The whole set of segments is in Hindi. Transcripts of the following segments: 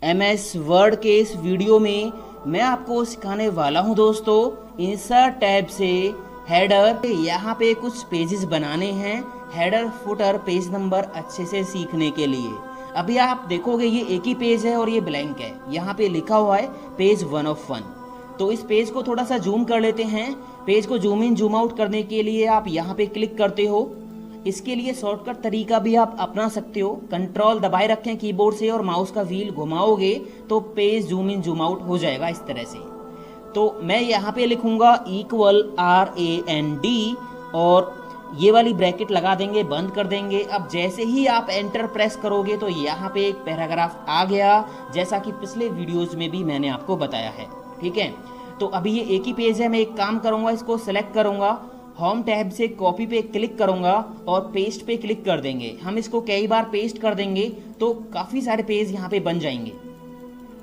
MS वर्ड के इस वीडियो में मैं आपको सिखाने वाला हूं दोस्तों, इंसर्ट टैब से हेडर यहाँ पे कुछ पेजेस बनाने हैं, हेडर फुटर पेज नंबर अच्छे से सीखने के लिए। अभी आप देखोगे ये एक ही पेज है और ये ब्लैंक है, यहाँ पे लिखा हुआ है पेज 1 of 1। तो इस पेज को थोड़ा सा जूम कर लेते हैं। पेज को जूम इन जूम आउट करने के लिए आप यहाँ पे क्लिक करते हो। इसके लिए शॉर्टकट तरीका भी आप अपना सकते हो, कंट्रोल दबाए रखें कीबोर्ड से और माउस का व्हील घुमाओगे तो page zoom in zoom out हो जाएगा इस तरह से। तो मैं यहाँ पे लिखूंगा =RAND और ये वाली ब्रैकेट लगा देंगे, बंद कर देंगे। अब जैसे ही आप एंटर प्रेस करोगे तो यहाँ पे एक पैराग्राफ आ गया, जैसा कि पिछले वीडियोज में भी मैंने आपको बताया है। ठीक है, तो अभी ये एक ही पेज है। मैं एक काम करूंगा, इसको सेलेक्ट करूंगा, होम टैब से कॉपी पे क्लिक करूंगा और पेस्ट पे क्लिक कर देंगे। हम इसको कई बार पेस्ट कर देंगे तो काफ़ी सारे पेज यहाँ पे बन जाएंगे।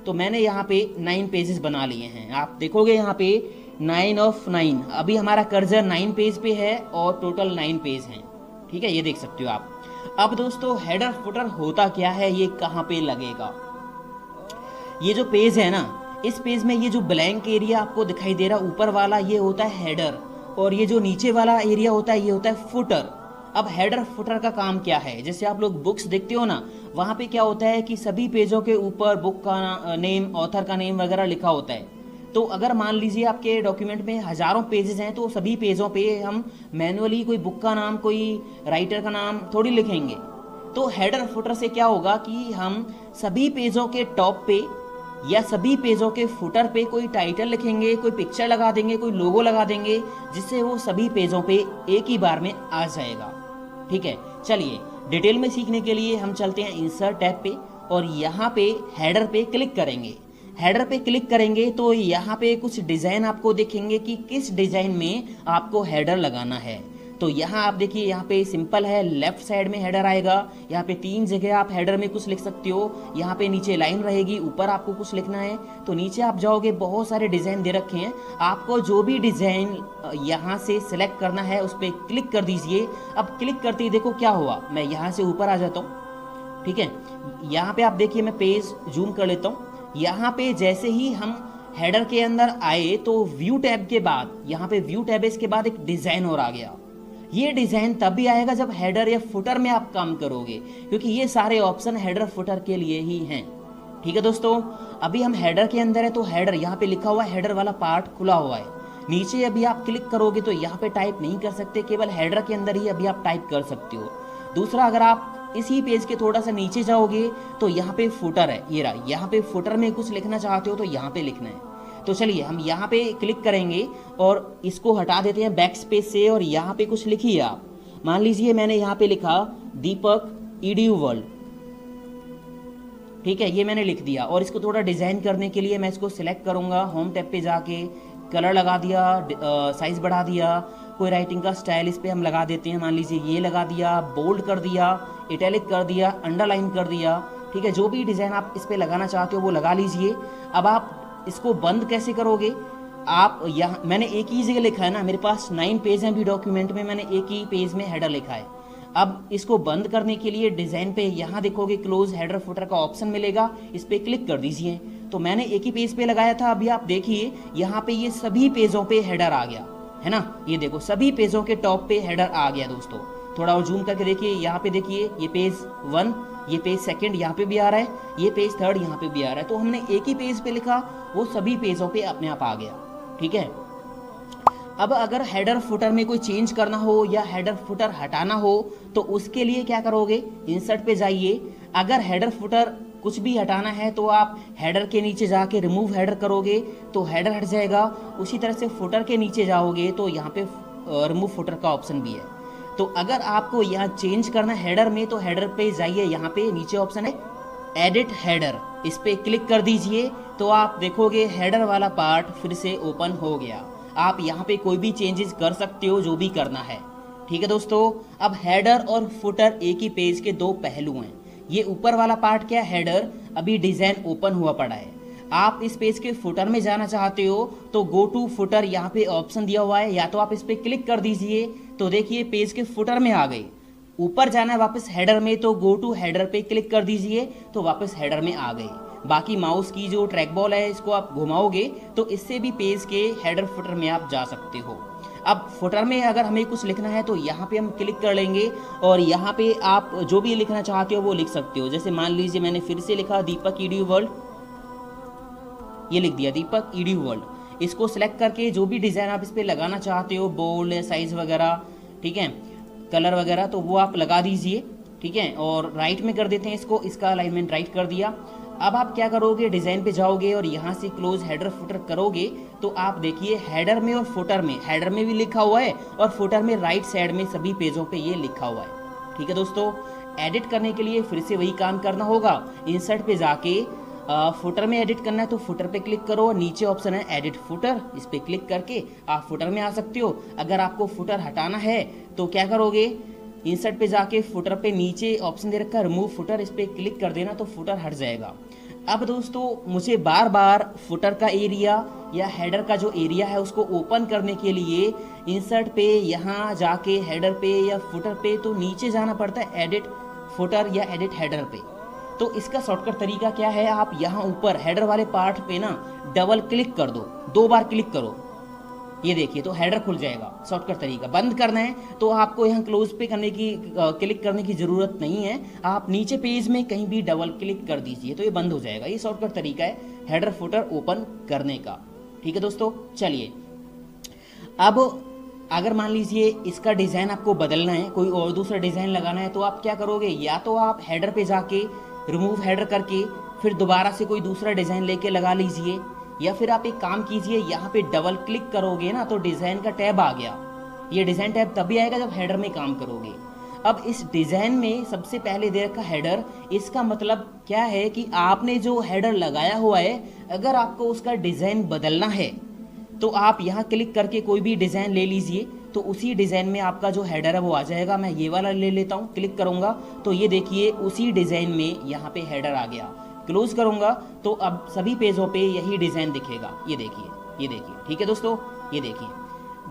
तो मैंने यहाँ पे 9 पेजेस बना लिए हैं। आप देखोगे यहाँ पे 9 of 9। अभी हमारा कर्सर 9 पेज पे है और टोटल 9 पेज हैं। ठीक है, ये देख सकते हो आप। अब दोस्तों हेडर फुटर होता क्या है, ये कहाँ पे लगेगा? ये जो पेज है ना, इस पेज में ये जो ब्लैंक एरिया आपको दिखाई दे रहा ऊपर वाला, ये होता है हेडर, और ये जो नीचे वाला एरिया होता है ये होता है फुटर। अब हेडर फुटर का काम क्या है? जैसे आप लोग बुक्स देखते हो ना, वहाँ पे क्या होता है कि सभी पेजों के ऊपर बुक का नेम, ऑथर का नेम वगैरह लिखा होता है। तो अगर मान लीजिए आपके डॉक्यूमेंट में हजारों पेजेस हैं तो सभी पेजों पे हम मैनुअली कोई बुक का नाम, कोई राइटर का नाम थोड़ी लिखेंगे। तो हेडर फुटर से क्या होगा कि हम सभी पेजों के टॉप पे या सभी पेजों के फुटर पे कोई टाइटल लिखेंगे, कोई पिक्चर लगा देंगे, कोई लोगो लगा देंगे, जिससे वो सभी पेजों पे एक ही बार में आ जाएगा। ठीक है, चलिए डिटेल में सीखने के लिए हम चलते हैं इंसर्ट टैब पे और यहाँ पे हेडर पे क्लिक करेंगे। हेडर पे क्लिक करेंगे तो यहाँ पे कुछ डिज़ाइन आपको दिखेंगे कि किस डिज़ाइन में आपको हेडर लगाना है। तो यहाँ आप देखिए, यहाँ पे सिंपल है, लेफ्ट साइड में हेडर आएगा। यहाँ पे 3 जगह आप हेडर में कुछ लिख सकते हो। यहाँ पे नीचे लाइन रहेगी, ऊपर आपको कुछ लिखना है। तो नीचे आप जाओगे, बहुत सारे डिज़ाइन दे रखे हैं। आपको जो भी डिज़ाइन यहाँ से सिलेक्ट करना है उस पर क्लिक कर दीजिए। अब क्लिक करते ही देखो क्या हुआ, मैं यहाँ से ऊपर आ जाता हूँ। ठीक है, यहाँ पे आप देखिए, मैं पेज जूम कर लेता हूँ। यहाँ पे जैसे ही हम हेडर के अंदर आए तो व्यू टैब के बाद, यहाँ पे व्यू टैब है, इसके बाद एक डिज़ाइन और आ गया। ये डिज़ाइन तब भी आएगा जब हेडर या फुटर में आप काम करोगे, क्योंकि ये सारे ऑप्शन हेडर फुटर के लिए ही हैं। ठीक है दोस्तों, अभी हम हेडर के अंदर है तो हेडर, यहाँ पे लिखा हुआ है हेडर वाला पार्ट खुला हुआ है। नीचे अभी आप क्लिक करोगे तो यहाँ पे टाइप नहीं कर सकते, केवल हेडर के अंदर ही अभी आप टाइप कर सकते हो। दूसरा, अगर आप इसी पेज के थोड़ा सा नीचे जाओगे तो यहाँ पे फुटर है, ये रहा। यहाँ पे फुटर में कुछ लिखना चाहते हो तो यहाँ पे लिखना है। तो चलिए हम यहाँ पे क्लिक करेंगे और इसको हटा देते हैं बैक स्पेस से और यहाँ पे कुछ लिखिए आप। मान लीजिए मैंने यहाँ पे लिखा दीपक EDU वर्ल्ड। ठीक है, ये मैंने लिख दिया और इसको थोड़ा डिज़ाइन करने के लिए मैं इसको सिलेक्ट करूँगा, होम टैब पे जाके कलर लगा दिया, साइज बढ़ा दिया, कोई राइटिंग का स्टाइल इस पर हम लगा देते हैं। मान लीजिए ये लगा दिया, बोल्ड कर दिया, इटैलिक कर दिया, अंडरलाइन कर दिया। ठीक है, जो भी डिज़ाइन आप इस पर लगाना चाहते हो वो लगा लीजिए। अब आप इसको बंद कैसे करोगे? आप यहाँ, मैंने एक ही जगह लिखा है ना, मेरे पास 9 पेज हैं भी डॉक्यूमेंट में, मैंने एक ही पेज में हेडर लिखा है। अब इसको बंद करने के लिए डिज़ाइन पे यहाँ देखोगे क्लोज हेडर फुटर का ऑप्शन मिलेगा, इस पर क्लिक कर दीजिए। तो मैंने एक ही पेज पे लगाया था, अभी आप देखिए यहाँ पे ये सभी पेजों पे हेडर आ गया है ना। ये देखो सभी पेजों के टॉप पे हेडर आ गया दोस्तों। थोड़ा और जूम करके देखिए, यहाँ पे देखिए ये पेज 1, ये पेज 2 यहाँ पे भी आ रहा है, ये पेज 3 यहाँ पे भी आ रहा है। तो हमने एक ही पेज पे लिखा, वो सभी पेजों पे अपने आप आ गया। ठीक है, अब अगर हेडर फुटर में कोई चेंज करना हो या हेडर फुटर हटाना हो तो उसके लिए क्या करोगे? इंसर्ट पे जाइए। अगर हेडर फुटर कुछ भी हटाना है तो आप हेडर के नीचे जाके रिमूव हेडर करोगे तो हेडर हट जाएगा। उसी तरह से फुटर के नीचे जाओगे तो यहाँ पे रिमूव फुटर का ऑप्शन भी है। तो अगर आपको यहाँ चेंज करना है हेडर में तो हेडर पे जाइए, यहाँ पे नीचे ऑप्शन है एडिट हेडर, इस पे क्लिक कर दीजिए। तो आप देखोगे हेडर वाला पार्ट फिर से ओपन हो गया। आप यहाँ पे कोई भी चेंजेस कर सकते हो जो भी करना है। ठीक है दोस्तों, अब हेडर और फुटर एक ही पेज के 2 पहलू हैं। ये ऊपर वाला पार्ट क्या है, हेडर, अभी डिज़ाइन ओपन हुआ पड़ा है। आप इस पेज के फुटर में जाना चाहते हो तो गो टू फुटर यहाँ पे ऑप्शन दिया हुआ है, या तो आप इस पे क्लिक कर दीजिए तो देखिए पेज के फुटर में आ गए। ऊपर जाना है वापस हेडर में तो गो टू हेडर पे क्लिक कर दीजिए तो वापस हेडर में आ गए। बाकी माउस की जो ट्रैक बॉल है इसको आप घुमाओगे तो इससे भी पेज के हेडर फुटर में आप जा सकते हो। अब फुटर में अगर हमें कुछ लिखना है तो यहाँ पे हम क्लिक कर लेंगे और यहाँ पे आप जो भी लिखना चाहते हो वो लिख सकते हो। जैसे मान लीजिए मैंने फिर से लिखा दीपक ईडीयू वर्ल्ड, ये लिख दिया दीपक ईडीयू वर्ल्ड। इसको सिलेक्ट करके जो भी डिज़ाइन आप इस पर लगाना चाहते हो, बोल्ड साइज वगैरह, ठीक है, कलर वगैरह, तो वो आप लगा दीजिए, ठीक है। और राइट में कर देते हैं इसको, इसका अलाइनमेंट राइट कर दिया। अब आप क्या करोगे, डिज़ाइन पे जाओगे और यहाँ से क्लोज हेडर फुटर करोगे तो आप देखिए हेडर में और फुटर में, हेडर में भी लिखा हुआ है और फुटर में राइट साइड में सभी पेजों पे ये लिखा हुआ है। ठीक है दोस्तों, एडिट करने के लिए फिर से वही काम करना होगा। इंसर्ट पे जाके फुटर में एडिट करना है तो फुटर पे क्लिक करो, नीचे ऑप्शन है एडिट फुटर, इस पे क्लिक करके आप फुटर में आ सकते हो। अगर आपको फुटर हटाना है तो क्या करोगे, इंसर्ट पे जाके फुटर पे नीचे ऑप्शन दे रखा है रिमूव फुटर, इस पे क्लिक कर देना तो फुटर हट जाएगा। अब दोस्तों मुझे बार बार फुटर का एरिया या हेडर का जो एरिया है उसको ओपन करने के लिए इंसर्ट पे यहाँ जाके हेडर पे या फुटर पे तो नीचे जाना पड़ता है एडिट फुटर या एडिट हेडर पे। तो इसका शॉर्टकट तरीका क्या है, आप यहाँ ऊपर हेडर वाले पार्ट पे ना डबल क्लिक कर दो, 2 बार क्लिक करो, ये देखिए तो हेडर खुल जाएगा। शॉर्टकट तरीका। बंद करना है तो आपको यहाँ क्लोज पे करने की क्लिक करने की ज़रूरत नहीं है, आप नीचे पेज में कहीं भी डबल क्लिक कर दीजिए तो ये बंद हो जाएगा। ये शॉर्टकट तरीका है हेडर फुटर ओपन करने का। ठीक है दोस्तों, चलिए अब अगर मान लीजिए इसका डिज़ाइन आपको बदलना है, कोई और दूसरा डिज़ाइन लगाना है तो आप क्या करोगे, या तो आप हेडर पे जाके रिमूव हेडर करके फिर दोबारा से कोई दूसरा डिज़ाइन लेके लगा लीजिए, या फिर आप एक काम कीजिए यहाँ पे डबल क्लिक करोगे ना तो डिज़ाइन का टैब आ गया। ये डिज़ाइन टैब तभी आएगा जब हेडर में काम करोगे। अब इस डिज़ाइन में सबसे पहले दे रखा हेडर, इसका मतलब क्या है कि आपने जो हेडर लगाया हुआ है अगर आपको उसका डिज़ाइन बदलना है तो आप यहाँ क्लिक करके कोई भी डिज़ाइन ले लीजिए तो उसी डिज़ाइन में आपका जो हेडर है वो आ जाएगा। मैं ये वाला ले लेता हूँ, क्लिक करूँगा तो ये देखिए उसी डिज़ाइन में यहाँ पे हेडर आ गया। क्लोज करूँगा तो अब सभी पेजों पे यही डिज़ाइन दिखेगा, ये देखिए, ये देखिए। ठीक है दोस्तों, ये देखिए,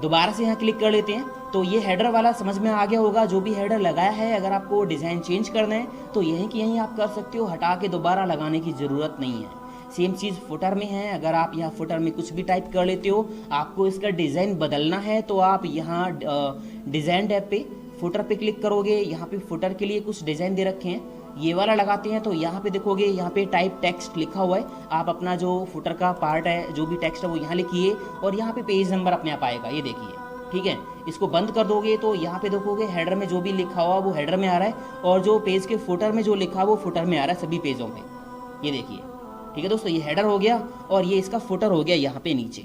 दोबारा से यहाँ क्लिक कर लेते हैं तो ये हेडर वाला समझ में आ गया होगा। जो भी हेडर लगाया है अगर आपको डिज़ाइन चेंज करना है तो यहीं कि यहीं आप कर सकते हो, हटा के दोबारा लगाने की ज़रूरत नहीं है। सेम चीज़ फुटर में है, अगर आप यहाँ फुटर में कुछ भी टाइप कर लेते हो, आपको इसका डिज़ाइन बदलना है तो आप यहाँ डिज़ाइन टैब पे फुटर पे क्लिक करोगे। यहाँ पे फुटर के लिए कुछ डिज़ाइन दे रखे हैं, ये वाला लगाते हैं तो यहाँ पे देखोगे यहाँ पे टाइप टेक्स्ट लिखा हुआ है। आप अपना जो फुटर का पार्ट है, जो भी टेक्स्ट है वो यहाँ लिखिए और यहाँ पे पेज नंबर अपने आप आएगा, ये देखिए। ठीक है, इसको बंद कर दोगे तो यहाँ पे देखोगे हेडर में जो भी लिखा हुआ वो हेडर में आ रहा है और जो पेज के फुटर में जो लिखा वो फुटर में आ रहा है सभी पेजों पे, ये देखिए। ठीक है दोस्तों, ये हेडर हो गया और ये इसका फुटर हो गया यहाँ पे नीचे।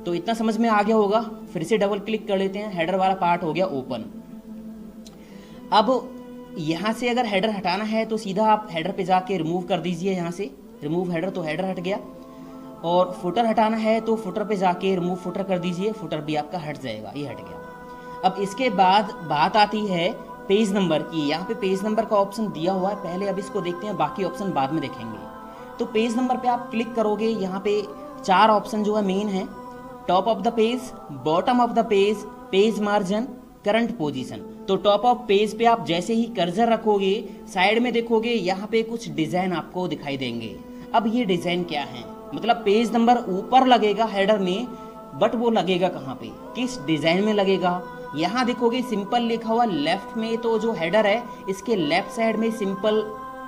तो इतना समझ में आ गया होगा। फिर से डबल क्लिक कर लेते हैं, हेडर वाला पार्ट हो गया ओपन। अब यहाँ से अगर हेडर हटाना है तो सीधा आप हेडर पे जाके रिमूव कर दीजिए, यहाँ से रिमूव हेडर, तो हेडर हट गया। और फुटर हटाना है तो फुटर पे जाके रिमूव फुटर कर दीजिए, फुटर भी आपका हट जाएगा, ये हट गया। अब इसके बाद बात आती है पेज नंबर की। यहाँ पे पेज नंबर का ऑप्शन दिया हुआ है पहले, अब इसको देखते हैं, बाकी ऑप्शन बाद में देखेंगे। तो पेज नंबर पे आप क्लिक करोगे, यहाँ पे 4 ऑप्शन जो है मेन है, top of the page, bottom of the page, page margin, current position. तो टॉप ऑफ पेज पे आप जैसे ही कर्सर रखोगे साइड में देखोगे यहाँ पे कुछ डिज़ाइन आपको दिखाई देंगे। अब ये डिज़ाइन क्या है, मतलब पेज नंबर ऊपर लगेगा हेडर में, बट वो लगेगा कहाँ पे, किस डिज़ाइन में लगेगा। यहाँ देखोगे सिंपल लिखा हुआ लेफ्ट में, तो जो हेडर है इसके लेफ्ट साइड में सिंपल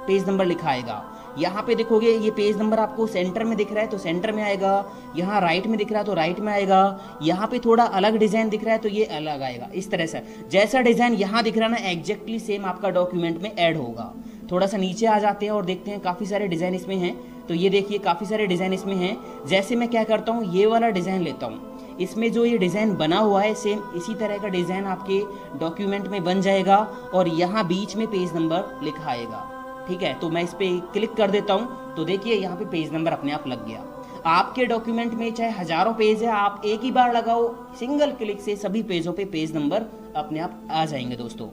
पेज नंबर लिखा आएगा। यहाँ पे देखोगे ये पेज नंबर आपको सेंटर में दिख रहा है तो सेंटर में आएगा, यहाँ राइट में दिख रहा है तो राइट में आएगा, यहाँ पे थोड़ा अलग डिज़ाइन दिख रहा है तो ये अलग आएगा। इस तरह से जैसा डिज़ाइन यहाँ दिख रहा है ना, एग्जैक्टली सेम आपका डॉक्यूमेंट में ऐड होगा। थोड़ा सा नीचे आ जाते हैं और देखते हैं, काफ़ी सारे डिज़ाइन इसमें हैं। तो ये देखिए काफ़ी सारे डिज़ाइन इसमें हैं। जैसे मैं क्या करता हूँ, ये वाला डिज़ाइन लेता हूँ, इसमें जो ये डिज़ाइन बना हुआ है सेम इसी तरह का डिज़ाइन आपके डॉक्यूमेंट में बन जाएगा और यहाँ बीच में पेज नंबर लिखा आएगा। ठीक है, तो मैं इस पर क्लिक कर देता हूँ तो देखिए यहाँ पे पेज नंबर अपने आप लग गया। आपके डॉक्यूमेंट में चाहे हज़ारों पेज है, आप एक ही बार लगाओ, सिंगल क्लिक से सभी पेजों पे पेज नंबर अपने आप आ जाएंगे दोस्तों।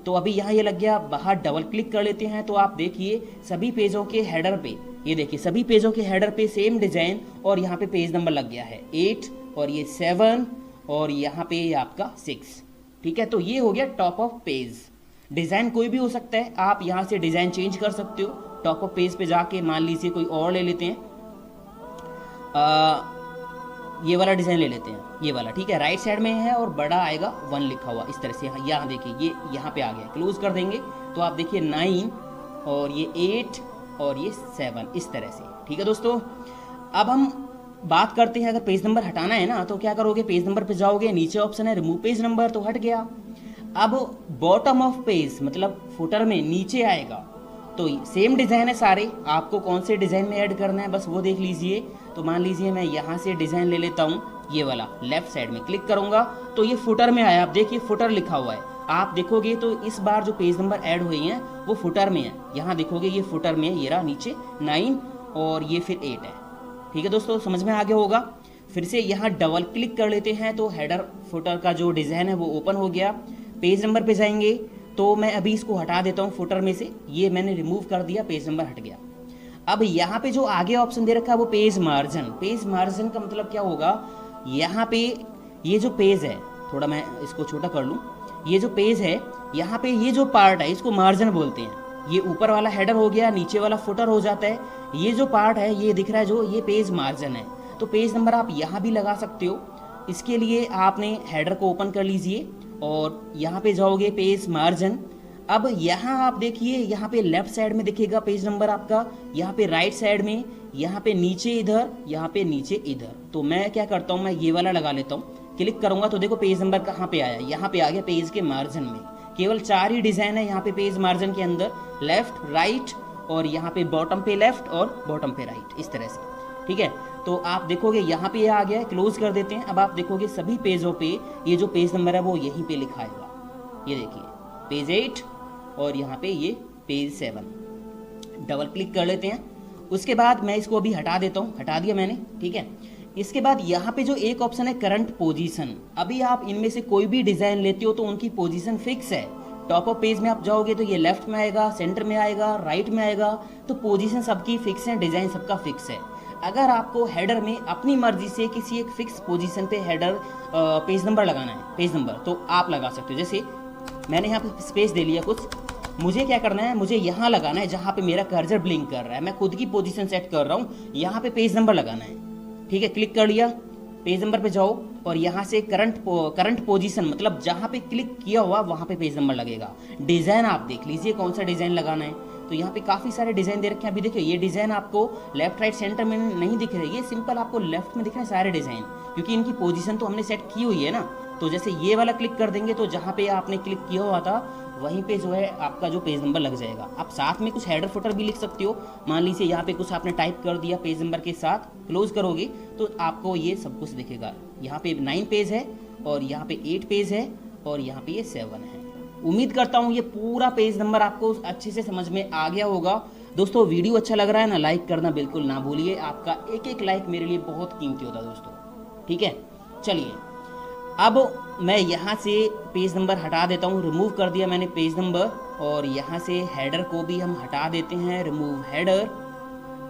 तो अभी यहाँ ये लग गया, बाहर डबल क्लिक कर लेते हैं तो आप देखिए सभी पेजों के हेडर पे, ये देखिए सभी पेजों के हेडर पे सेम डिज़ाइन और यहाँ पे पेज नंबर लग गया है 8 और ये 7 और यहाँ पे आपका 6। ठीक है, तो ये हो गया टॉप ऑफ पेज। डिज़ाइन कोई भी हो सकता है, आप यहाँ से डिज़ाइन चेंज कर सकते हो, टॉप ऑफ पेज पे जाके मान लीजिए कोई और ले लेते हैं, ये वाला डिज़ाइन ले लेते हैं, ये वाला, ठीक है, राइट साइड में है और बड़ा आएगा 1 लिखा हुआ इस तरह से। यहाँ देखिए ये यहाँ पे आ गया, क्लोज कर देंगे तो आप देखिए 9 और ये 8 और ये 7 इस तरह से, ठीक है दोस्तों। अब हम बात करते हैं, अगर पेज नंबर हटाना है ना तो क्या करोगे, पेज नंबर पे जाओगे, नीचे ऑप्शन है रिमूव पेज नंबर, तो हट गया। अब बॉटम ऑफ पेज मतलब फुटर में नीचे आएगा, तो सेम डिज़ाइन है सारे, आपको कौन से डिज़ाइन में ऐड करना है बस वो देख लीजिए। तो मान लीजिए मैं यहाँ से डिज़ाइन ले लेता हूँ, ये वाला लेफ्ट साइड में क्लिक करूँगा तो ये फुटर में आया। आप देखिए फुटर लिखा हुआ है, आप देखोगे तो इस बार जो पेज नंबर ऐड हुए हैं वो फुटर में है, यहाँ देखोगे ये फुटर में है, ये रहा नीचे 9 और ये फिर 8 है, ठीक है दोस्तों, समझ में आ गया होगा। फिर से यहाँ डबल क्लिक कर लेते हैं तो हेडर फुटर का जो डिज़ाइन है वो ओपन हो गया। पेज नंबर पे जाएंगे तो मैं अभी इसको हटा देता हूँ फुटर में से, ये मैंने रिमूव कर दिया, पेज नंबर हट गया। अब यहाँ पे जो आगे ऑप्शन दे रखा है वो पेज मार्जिन। पेज मार्जिन का मतलब क्या होगा, यहाँ पे ये जो पेज है, थोड़ा मैं इसको छोटा कर लूँ, ये जो पेज है यहाँ पे ये जो पार्ट है इसको मार्जिन बोलते हैं। ये ऊपर वाला हेडर हो गया, नीचे वाला फुटर हो जाता है, ये जो पार्ट है ये दिख रहा है जो, ये पेज मार्जिन है। तो पेज नंबर आप यहाँ भी लगा सकते हो। इसके लिए आपने हेडर को ओपन कर लीजिए और यहाँ पे जाओगे पेज मार्जिन। अब यहाँ आप देखिए, यहाँ पे लेफ्ट साइड में दिखेगा पेज नंबर आपका, यहाँ पे राइट साइड में, यहाँ पे नीचे इधर, यहाँ पे नीचे इधर। तो मैं क्या करता हूँ, मैं ये वाला लगा लेता हूँ, क्लिक करूँगा तो देखो पेज नंबर कहाँ पे आया, यहाँ पे आ गया पेज के मार्जिन में। केवल 4 ही डिज़ाइन है यहाँ पे पेज मार्जिन के अंदर, लेफ्ट राइट और यहाँ पे बॉटम पे लेफ्ट और बॉटम पे राइट इस तरह से, ठीक है। तो आप देखोगे यहाँ पे आ गया है, क्लोज कर देते हैं। अब आप देखोगे सभी पेजों पे ये जो पेज नंबर है वो यहीं पे लिखा आएगा, ये देखिए पेज 8 और यहाँ पे ये पेज 7। डबल क्लिक कर लेते हैं। उसके बाद मैं इसको अभी हटा देता हूँ, हटा दिया मैंने, ठीक है। इसके बाद यहाँ पे जो एक ऑप्शन है करंट पोजीशन, अभी आप इनमें से कोई भी डिज़ाइन लेते हो तो उनकी पोजीशन फिक्स है। टॉप ऑफ पेज में आप जाओगे तो ये लेफ्ट में आएगा, सेंटर में आएगा, राइट में आएगा, तो पोजीशन सबकी फिक्स है, डिज़ाइन सबका फिक्स है। अगर आपको हेडर में अपनी मर्जी से किसी एक फिक्स पोजीशन पे हेडर पेज नंबर लगाना है, पेज नंबर, तो आप लगा सकते हो। जैसे मैंने यहाँ पे स्पेस दे लिया कुछ, मुझे क्या करना है, मुझे यहाँ लगाना है जहाँ पे मेरा कर्सर ब्लिंक कर रहा है, मैं खुद की पोजीशन सेट कर रहा हूँ, यहाँ पे पेज नंबर लगाना है, ठीक है। क्लिक कर लिया, पेज नंबर पे जाओ और यहाँ से करंट पोजीशन मतलब जहाँ पे क्लिक किया हुआ वहाँ पे पेज नंबर लगेगा। डिज़ाइन आप देख लीजिए कौन सा डिज़ाइन लगाना है, तो यहाँ पे काफ़ी सारे डिज़ाइन दे रखे हैं। अभी देखिए ये डिज़ाइन आपको लेफ्ट राइट सेंटर में नहीं दिख रहे, ये सिंपल आपको लेफ्ट में दिख रहे हैं सारे डिज़ाइन, क्योंकि इनकी पोजीशन तो हमने सेट की हुई है ना। तो जैसे ये वाला क्लिक कर देंगे तो जहाँ पे आपने क्लिक किया हुआ था वहीं पे जो है आपका जो पेज नंबर लग जाएगा। आप साथ में कुछ हेडर फुटर भी लिख सकते हो, मान लीजिए यहाँ पे कुछ आपने टाइप कर दिया पेज नंबर के साथ, क्लोज करोगे तो आपको ये सब कुछ दिखेगा। यहाँ पे 9 पेज है और यहाँ पे 8 पेज है और यहाँ पे ये 7 है। उम्मीद करता हूँ ये पूरा पेज नंबर आपको अच्छे से समझ में आ गया होगा। दोस्तों वीडियो अच्छा लग रहा है ना, लाइक करना बिल्कुल ना भूलिए, आपका एक लाइक मेरे लिए बहुत कीमती होता है दोस्तों, ठीक है। चलिए अब मैं यहाँ से पेज नंबर हटा देता हूँ, रिमूव कर दिया मैंने पेज नंबर, और यहाँ से हेडर को भी हम हटा देते हैं, रिमूव हेडर।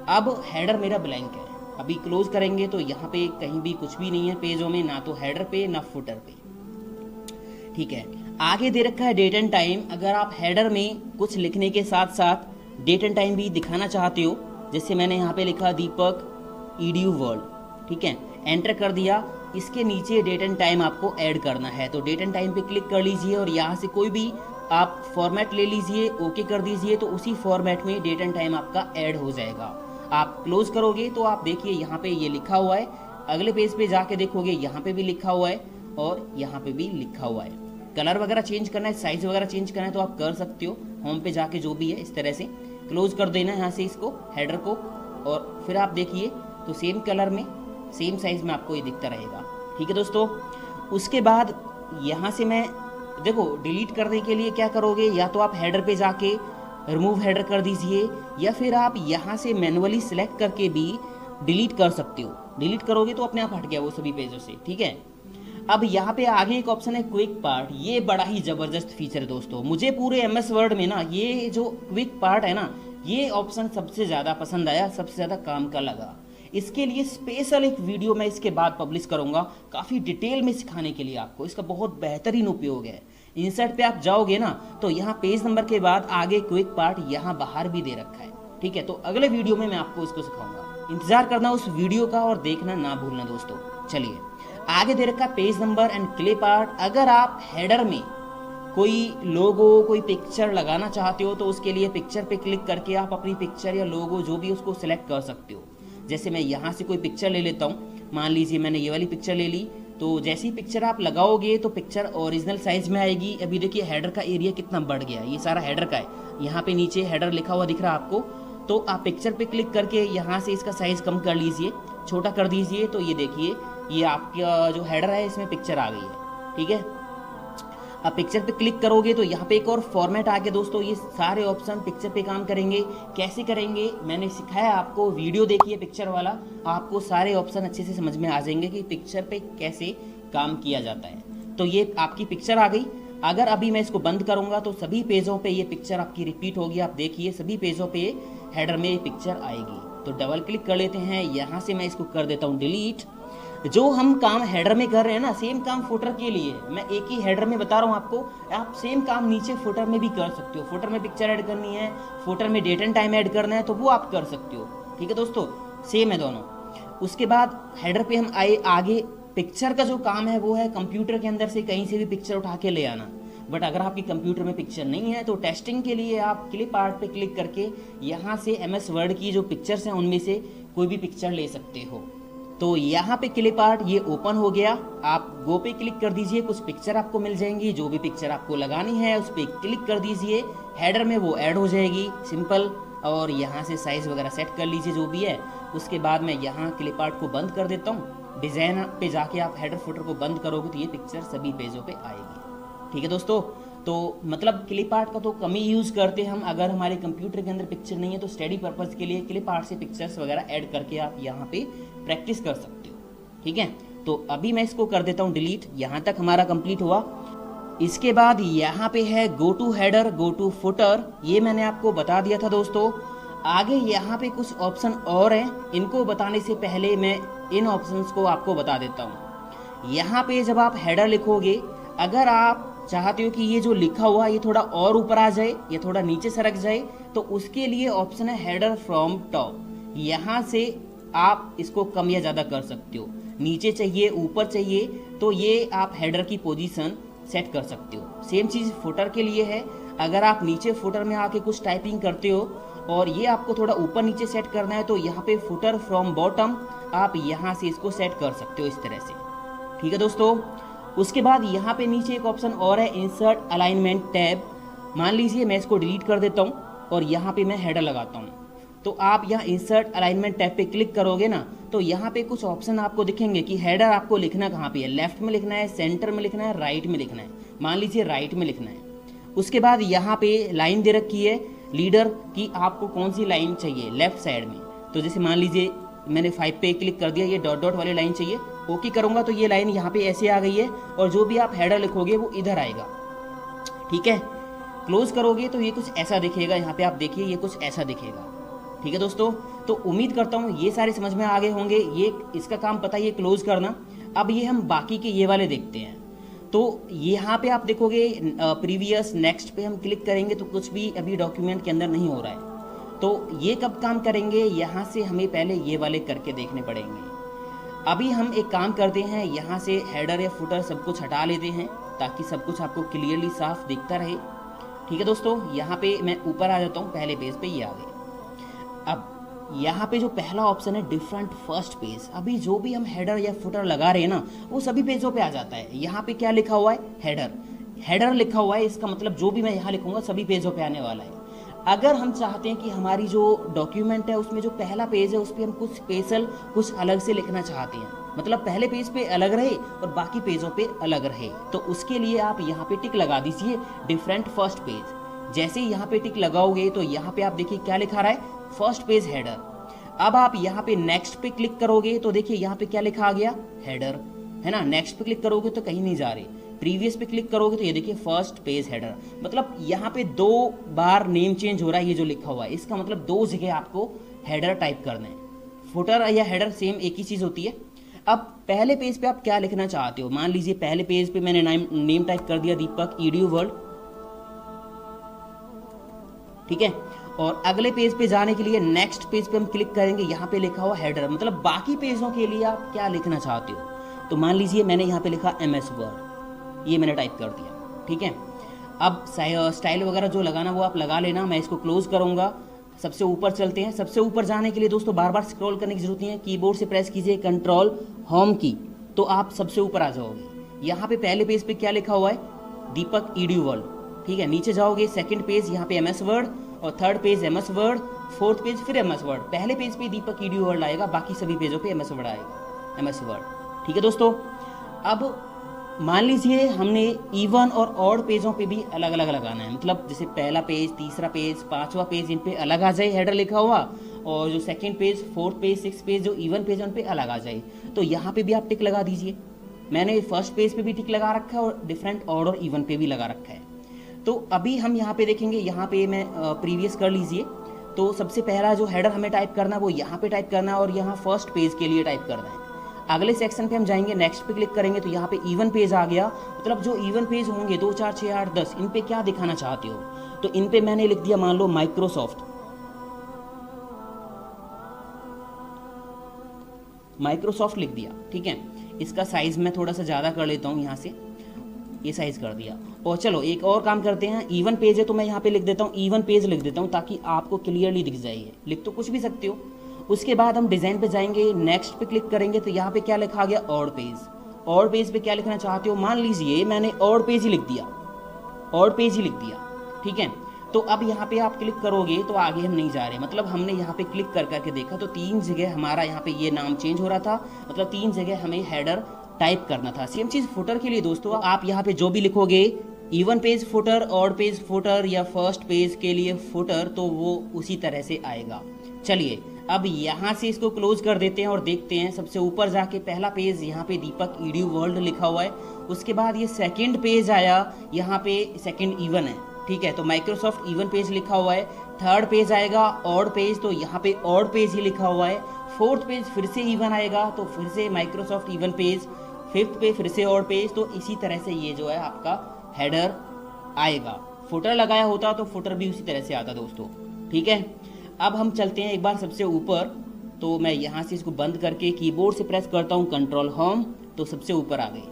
अब हेडर मेरा ब्लैंक है, अभी क्लोज करेंगे तो यहाँ पे कहीं भी कुछ भी नहीं है पेजों में, ना तो हेडर पे ना फुटर पे, ठीक है। आगे दे रखा है डेट एंड टाइम। अगर आप हेडर में कुछ लिखने के साथ साथ डेट एंड टाइम भी दिखाना चाहते हो, जैसे मैंने यहाँ पे लिखा दीपक EDU वर्ल्ड, ठीक है, एंटर कर दिया। इसके नीचे डेट एंड टाइम आपको ऐड करना है, तो डेट एंड टाइम पे क्लिक कर लीजिए और यहाँ से कोई भी आप फॉर्मेट ले लीजिए, ओके कर दीजिए, तो उसी फॉर्मेट में डेट एंड टाइम आपका ऐड हो जाएगा। आप क्लोज करोगे तो आप देखिए यहाँ पे ये लिखा हुआ है, अगले पेज पे जाके देखोगे यहाँ पे भी लिखा हुआ है और यहाँ पे भी लिखा हुआ है। कलर वगैरह चेंज करना है, साइज वगैरह चेंज करना है तो आप कर सकते हो, होम पे जाके जो भी है इस तरह से क्लोज कर देना है यहाँ से इसको, हेडर को, और फिर आप देखिए तो सेम कलर में सेम साइज में आपको ये दिखता रहेगा, ठीक है दोस्तों। उसके बाद यहाँ से मैं देखो डिलीट करने के लिए क्या करोगे, या तो आप हेडर पे जाके रिमूव हेडर कर दीजिए, या फिर आप यहाँ से मैनुअली सिलेक्ट करके भी डिलीट कर सकते हो। डिलीट करोगे तो अपने आप हट गया वो सभी पेजों से, ठीक है। अब यहाँ पे आगे एक ऑप्शन है क्विक पार्ट, ये बड़ा ही ज़बरदस्त फीचर है दोस्तों। मुझे पूरे MS वर्ड में ना ये जो क्विक पार्ट है ना, ये ऑप्शन सबसे ज़्यादा पसंद आया, सबसे ज़्यादा काम का लगा। इसके लिए स्पेशल एक वीडियो मैं इसके बाद पब्लिश करूंगा, काफ़ी डिटेल में सिखाने के लिए आपको, इसका बहुत बेहतरीन उपयोग है। इंसर्ट पे आप जाओगे ना तो यहाँ पेज नंबर के बाद आगे क्विक पार्ट यहाँ बाहर भी दे रखा है, ठीक है, तो अगले वीडियो में मैं आपको इसको सिखाऊंगा। इंतजार करना उस वीडियो का और देखना ना भूलना दोस्तों। चलिए आगे दे रखा page number and clip art. अगर आप हेडर में कोई लोगो कोई पिक्चर लगाना चाहते हो तो उसके लिए पिक्चर पे क्लिक करके आप अपनी पिक्चर या लोगो जो भी उसको सिलेक्ट कर सकते हो। जैसे मैं यहाँ से कोई पिक्चर ले लेता हूँ, मान लीजिए मैंने ये वाली पिक्चर ले ली, तो जैसी पिक्चर आप लगाओगे तो पिक्चर ओरिजिनल साइज में आएगी। अभी देखिए हेडर का एरिया कितना बढ़ गया, ये सारा हेडर का है। यहाँ पे नीचे हेडर लिखा हुआ दिख रहा है आपको, तो आप पिक्चर पे क्लिक करके यहाँ से इसका साइज कम कर लीजिए, छोटा कर दीजिए, तो ये देखिए ये आपका जो हेडर है इसमें पिक्चर आ गई है। ठीक है, अब पिक्चर पे क्लिक करोगे तो यहाँ पे एक और फॉर्मेट आ गया दोस्तों। ये सारे ऑप्शन पिक्चर पे काम करेंगे। कैसे करेंगे मैंने सिखाया आपको, वीडियो देखिए पिक्चर वाला, आपको सारे ऑप्शन अच्छे से समझ में आ जाएंगे कि पिक्चर पे कैसे काम किया जाता है। तो ये आपकी पिक्चर आ गई। अगर अभी मैं इसको बंद करूंगा तो सभी पेजों पे ये पिक्चर आपकी रिपीट होगी। आप देखिए सभी पेजों पे हेडर में ये पिक्चर आएगी। तो डबल क्लिक कर लेते हैं, यहाँ से मैं इसको कर देता हूँ डिलीट। जो हम काम हेडर में कर रहे हैं ना, सेम काम फुटर के लिए मैं एक ही हेडर में बता रहा हूँ आपको, आप सेम काम नीचे फुटर में भी कर सकते हो। फुटर में पिक्चर ऐड करनी है, फुटर में डेट एंड टाइम ऐड करना है, तो वो आप कर सकते हो। ठीक है दोस्तों, सेम है दोनों। उसके बाद हेडर पे हम आए आगे। पिक्चर का जो काम है वो है कंप्यूटर के अंदर से कहीं से भी पिक्चर उठा के ले आना। बट अगर आपकी कंप्यूटर में पिक्चर नहीं है तो टेस्टिंग के लिए आप क्लिप आर्ट पे क्लिक करके यहाँ से MS वर्ड की जो पिक्चर्स हैं उनमें से कोई भी पिक्चर ले सकते हो। तो यहाँ पे क्लिप आर्ट ये ओपन हो गया। आप गो पे क्लिक कर दीजिए, कुछ पिक्चर आपको मिल जाएंगी। जो भी पिक्चर आपको लगानी है उस पर क्लिक कर दीजिए, हेडर में वो ऐड हो जाएगी, सिंपल। और यहाँ से साइज वगैरह सेट कर लीजिए जो भी है। उसके बाद मैं यहाँ क्लिप आर्ट को बंद कर देता हूँ। डिज़ाइन पे जाके आप हेडर फुटर को बंद करोगे तो ये पिक्चर सभी पेजों पे आएगी। ठीक है दोस्तों, तो मतलब क्लिप आर्ट का तो कम ही यूज़ करते हैं हम। अगर हमारे कंप्यूटर के अंदर पिक्चर नहीं है तो स्टडी पर्पज़ के लिए क्लिप आर्ट से पिक्चर्स वगैरह ऐड करके आप यहाँ पे प्रैक्टिस कर सकते हो। ठीक है, तो अभी मैं इसको कर देता हूँ डिलीट। यहाँ तक हमारा कंप्लीट हुआ। इसके बाद यहाँ पे है go to header, go to footer, ये मैंने आपको बता दिया था दोस्तों। आगे यहाँ पे कुछ ऑप्शन और हैं, इनको बताने से पहले मैं इन ऑप्शंस को आपको बता देता हूँ। यहाँ पे जब आप हेडर लिखोगे, अगर आप चाहते हो कि ये जो लिखा हुआ ये थोड़ा और ऊपर आ जाए, ये थोड़ा नीचे सरक जाए, तो उसके लिए ऑप्शन है हेडर फ्रॉम टॉप। यहाँ से आप इसको कम या ज़्यादा कर सकते हो, नीचे चाहिए ऊपर चाहिए, तो ये आप हेडर की पोजीशन सेट कर सकते हो। सेम चीज़ फुटर के लिए है। अगर आप नीचे फुटर में आके कुछ टाइपिंग करते हो और ये आपको थोड़ा ऊपर नीचे सेट करना है तो यहाँ पे फुटर फ्रॉम बॉटम आप यहाँ से इसको सेट कर सकते हो इस तरह से। ठीक है दोस्तों, उसके बाद यहाँ पे नीचे एक ऑप्शन और है इंसर्ट अलाइनमेंट टैब। मान लीजिए मैं इसको डिलीट कर देता हूँ और यहाँ पे मैं हेडर लगाता हूँ, तो आप यहाँ इंसर्ट अलाइनमेंट टैब पे क्लिक करोगे ना तो यहाँ पे कुछ ऑप्शन आपको दिखेंगे कि हेडर आपको लिखना कहाँ पे है, लेफ्ट में लिखना है, सेंटर में लिखना है, राइट में लिखना है। मान लीजिए राइट में लिखना है। उसके बाद यहाँ पे लाइन दे रखी है लीडर की, आपको कौन सी लाइन चाहिए लेफ्ट साइड में। तो जैसे मान लीजिए मैंने 5 पे क्लिक कर दिया, ये डॉट डॉट वाली लाइन चाहिए, ओके करूँगा तो ये लाइन यहाँ पे ऐसे आ गई है और जो भी आप हेडर लिखोगे वो इधर आएगा। ठीक है, क्लोज करोगे तो ये कुछ ऐसा दिखेगा। यहाँ पे आप देखिए ये कुछ ऐसा दिखेगा। ठीक है दोस्तों, तो उम्मीद करता हूँ ये सारे समझ में आ गए होंगे। ये इसका काम पता है, ये क्लोज करना। अब ये हम बाकी के ये वाले देखते हैं। तो यहाँ पे आप देखोगे प्रीवियस नेक्स्ट पे हम क्लिक करेंगे तो कुछ भी अभी डॉक्यूमेंट के अंदर नहीं हो रहा है। तो ये कब काम करेंगे, यहाँ से हमें पहले ये वाले करके देखने पड़ेंगे। अभी हम एक काम करते हैं, यहाँ से हेडर या फुटर सब कुछ हटा लेते हैं ताकि सब कुछ आपको क्लियरली साफ दिखता रहे। ठीक है दोस्तों, यहाँ पे मैं ऊपर आ जाता हूँ, पहले पेज पे ये आ गए। अब यहाँ पे जो पहला ऑप्शन है डिफरेंट फर्स्ट पेज, अभी जो भी हम हेडर या फुटर लगा रहे हैं ना वो सभी पेजों पे आ जाता है। यहाँ पे क्या लिखा हुआ है, हेडर, हेडर लिखा हुआ है, इसका मतलब जो भी मैं यहाँ लिखूंगा सभी पेजों पे आने वाला है। अगर हम चाहते हैं कि हमारी जो डॉक्यूमेंट है उसमें जो पहला पेज है उस पर हम कुछ स्पेशल कुछ अलग से लिखना चाहते हैं, मतलब पहले पेज पे अलग रहे और बाकी पेजों पे अलग रहे, तो उसके लिए आप यहाँ पे टिक लगा दीजिए डिफरेंट फर्स्ट पेज। जैसे ही यहाँ पे टिक लगाओगे तो यहाँ पे आप देखिए क्या लिखा रहा है, फर्स्ट पेज हेडर। अब आप यहाँ पे नेक्स्ट पे क्लिक करोगे तो देखिए यहाँ पे क्या लिखा आ गया, हेडर, है ना। नेक्स्ट पे क्लिक करोगे तो कहीं नहीं जा रहे, प्रीवियस पे क्लिक करोगे तो ये देखिए फर्स्ट पेज हेडर। मतलब यहाँ पे 2 बार नेम चेंज हो रहा है, ये जो लिखा हुआ है इसका मतलब 2 जगह आपको हेडर टाइप करना है। फुटर या हेडर सेम एक ही चीज होती है। अब पहले पेज पे आप क्या लिखना चाहते हो, मान लीजिए पहले पेज पे मैंने नेम टाइप कर दिया दीपक EDU वर्ल्ड, ठीक है। और अगले पेज पे जाने के लिए नेक्स्ट पेज पे हम क्लिक करेंगे, यहाँ पे लिखा हुआ हेडर, मतलब बाकी पेजों के लिए आप क्या लिखना चाहते हो। तो मान लीजिए मैंने यहाँ पे लिखा MS वर्ड, ये मैंने टाइप कर दिया, ठीक है। अब स्टाइल वगैरह जो लगाना वो आप लगा लेना, मैं इसको क्लोज करूँगा। सबसे ऊपर चलते हैं। सबसे ऊपर जाने के लिए दोस्तों बार बार स्क्रॉल करने की जरूरत नहीं है, कीबोर्ड से प्रेस कीजिए कंट्रोल होम की, तो आप सबसे ऊपर आ जाओगे। यहाँ पे पहले पेज पे क्या लिखा हुआ है, दीपक EDU वर्ल्ड, ठीक है। नीचे जाओगे, सेकंड पेज यहाँ पे MS वर्ड, और third page MS word, fourth page फिर MS वर्ड। पहले पेज पे दीपक EDU वर्ल्ड आएगा, बाकी सभी पेजों पे MS वर्ड आएगा, MS वर्ड, ठीक है दोस्तों। अब मान लीजिए हमने इवन और ऑड पेजों पे भी अलग अलग लगाना है, मतलब जैसे पहला पेज, तीसरा पेज, पांचवा पेज, इन पे अलग आ जाए हेडर लिखा हुआ, और जो second page, fourth page, six page जो इवन पेज उन पे अलग आ जाए। तो यहाँ पे भी आप टिक लगा दीजिए। मैंने फर्स्ट पेज पे भी टिक लगा रखा है और डिफरेंट ऑड और इवन पे भी लगा रखा है। तो अभी हम यहाँ पे देखेंगे, यहाँ पे मैं प्रीवियस कर लीजिए। तो सबसे पहला जो हेडर हमें टाइप करना है वो यहाँ पे टाइप करना है, और यहाँ फर्स्ट पेज के लिए टाइप करना है। अगले सेक्शन पे हम जाएंगे, नेक्स्ट पे क्लिक करेंगे तो यहाँ पे इवन पेज आ गया, मतलब जो इवन पेज होंगे 2, 4, 6, 8, 10, इन पे क्या दिखाना चाहते हो। तो इन पे मैंने लिख दिया, मान लो माइक्रोसॉफ्ट लिख दिया, ठीक है। इसका साइज मैं थोड़ा सा ज़्यादा कर लेता हूँ, यहाँ से ये साइज कर दिया। और चलो एक और काम करते हैं, इवन पेज है तो मैं यहाँ पे लिख देता हूँ, इवन पेज लिख देता हूँ, ताकि आपको क्लियरली दिख जाए। लिख तो कुछ भी सकते हो। उसके बाद हम डिज़ाइन पे जाएंगे, नेक्स्ट पे क्लिक करेंगे तो यहाँ पे क्या लिखा गया, ऑड पेज। ऑड पेज पे क्या लिखना चाहते हो, मान लीजिए मैंने ऑड पेज ही लिख दिया, ऑड पेज ही लिख दिया, ठीक है। तो अब यहाँ पे आप क्लिक करोगे तो आगे हम नहीं जा रहे, मतलब हमने यहाँ पे क्लिक कर करके देखा तो 3 जगह हमारा यहाँ पे ये नाम चेंज हो रहा था, मतलब 3 जगह हमें हेडर टाइप करना था। सेम चीज़ फुटर के लिए दोस्तों, आप यहाँ पे जो भी लिखोगे, even page footer, odd page footer, या फर्स्ट पेज के लिए फुटर, तो वो उसी तरह से आएगा। चलिए अब यहाँ से इसको क्लोज कर देते हैं और देखते हैं। सबसे ऊपर जाके पहला पेज यहाँ पे दीपक EDU वर्ल्ड लिखा हुआ है, उसके बाद ये सेकंड पेज आया, यहाँ पे सेकंड इवन है, ठीक है, तो माइक्रोसॉफ्ट इवन पेज लिखा हुआ है। थर्ड पेज आएगा ऑड पेज, तो यहाँ पे ऑड पेज ही लिखा हुआ है। फोर्थ पेज फिर से इवन आएगा, तो फिर से माइक्रोसॉफ्ट इवन पेज। फिफ्थ पे फिर से ऑड पेज। तो इसी तरह से ये जो है आपका हेडर आएगा। फुटर लगाया होता तो फुटर भी उसी तरह से आता दोस्तों, ठीक है। अब हम चलते हैं एक बार सबसे ऊपर, तो मैं यहाँ से इसको बंद करके कीबोर्ड से प्रेस करता हूँ कंट्रोल होम, तो सबसे ऊपर आ गई।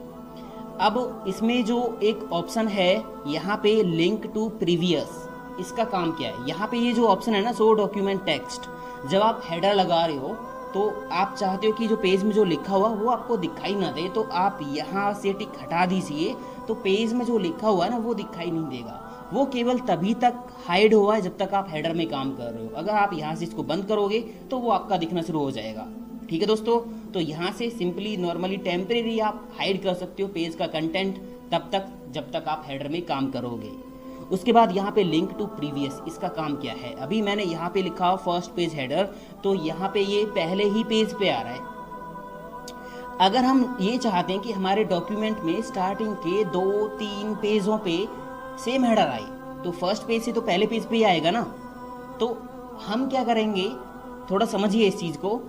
अब इसमें जो एक ऑप्शन है यहाँ पे लिंक टू प्रीवियस, इसका काम क्या है। यहाँ पे ये जो ऑप्शन है ना, शो डॉक्यूमेंट टेक्स्ट, जब आप हेडर लगा रहे हो तो आप चाहते हो कि जो पेज में जो लिखा हुआ वो आपको दिखाई ना दे, तो आप यहाँ से टिक हटा दीजिए, तो पेज में जो लिखा हुआ है ना वो दिखाई नहीं देगा। वो केवल तभी तक हाइड हुआ है जब तक आप हेडर में काम कर रहे हो। अगर आप यहाँ से इसको बंद करोगे तो वो आपका दिखना शुरू हो जाएगा, ठीक है दोस्तों। तो यहाँ से सिंपली नॉर्मली टेम्परेरी आप हाइड कर सकते हो पेज का कंटेंट, तब तक जब तक आप हेडर में काम करोगे। उसके बाद यहाँ पे लिंक टू प्रीवियस, इसका काम क्या है। अभी मैंने यहाँ पे लिखा फर्स्ट पेज हेडर, तो यहाँ पे ये पहले ही पेज पे आ रहा है। अगर हम ये चाहते हैं कि हमारे डॉक्यूमेंट में स्टार्टिंग के 2-3 पेजों पे सेम हेडर आए, तो फर्स्ट पेज से तो पहले पेज पे ही आएगा ना। तो हम क्या करेंगे, थोड़ा समझिए इस चीज़ को।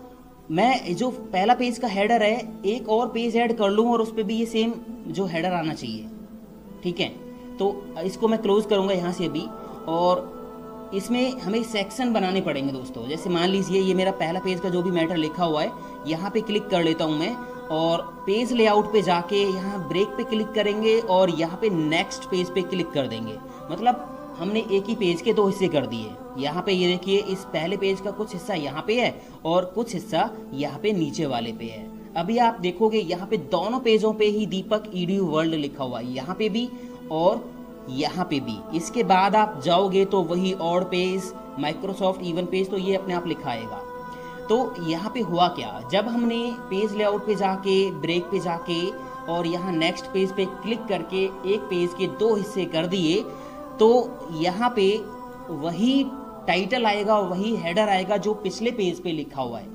मैं जो पहला पेज का हेडर है, एक और पेज ऐड कर लूँ और उस पर भी ये सेम जो हेडर आना चाहिए, ठीक है। तो इसको मैं क्लोज करूँगा यहाँ से अभी, और इसमें हमें सेक्शन बनाने पड़ेंगे दोस्तों। जैसे मान लीजिए ये मेरा पहला पेज का जो भी मैटर लिखा हुआ है, यहाँ पे क्लिक कर लेता हूँ मैं, और पेज लेआउट पे जाके यहाँ ब्रेक पे क्लिक करेंगे और यहाँ पे नेक्स्ट पेज पे क्लिक कर देंगे। मतलब हमने एक ही पेज के 2 हिस्से कर दिए। यहाँ पे ये देखिए, इस पहले पेज का कुछ हिस्सा यहाँ पे है और कुछ हिस्सा यहाँ पे नीचे वाले पे है। अभी आप देखोगे यहाँ पे दोनों पेजों पे ही दीपक EDU वर्ल्ड लिखा हुआ है, यहाँ पे भी और यहाँ पे भी। इसके बाद आप जाओगे तो वही odd page, Microsoft even page, तो ये अपने आप लिखाएगा। तो यहाँ पे हुआ क्या, जब हमने पेज लेआउट पे जाके, ब्रेक पे जाके और यहाँ नेक्स्ट पेज पे क्लिक करके एक पेज के 2 हिस्से कर दिए, तो यहाँ पे वही टाइटल आएगा, वही हेडर आएगा जो पिछले पेज पे लिखा हुआ है।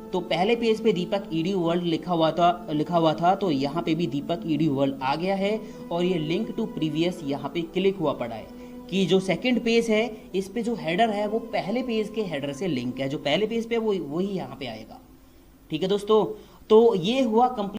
तो पहले पेज पे दीपक EDU वर्ल्ड लिखा हुआ था, तो यहाँ पे भी दीपक EDU वर्ल्ड आ गया है, और ये लिंक टू प्रीवियस यहाँ पे क्लिक हुआ पड़ा है कि जो सेकंड पेज है इस पे जो हेडर है वो पहले पेज के हेडर से लिंक है। जो पहले पेज पे वो वही यहाँ पे आएगा, ठीक है दोस्तों। तो ये हुआ कंप्लीट।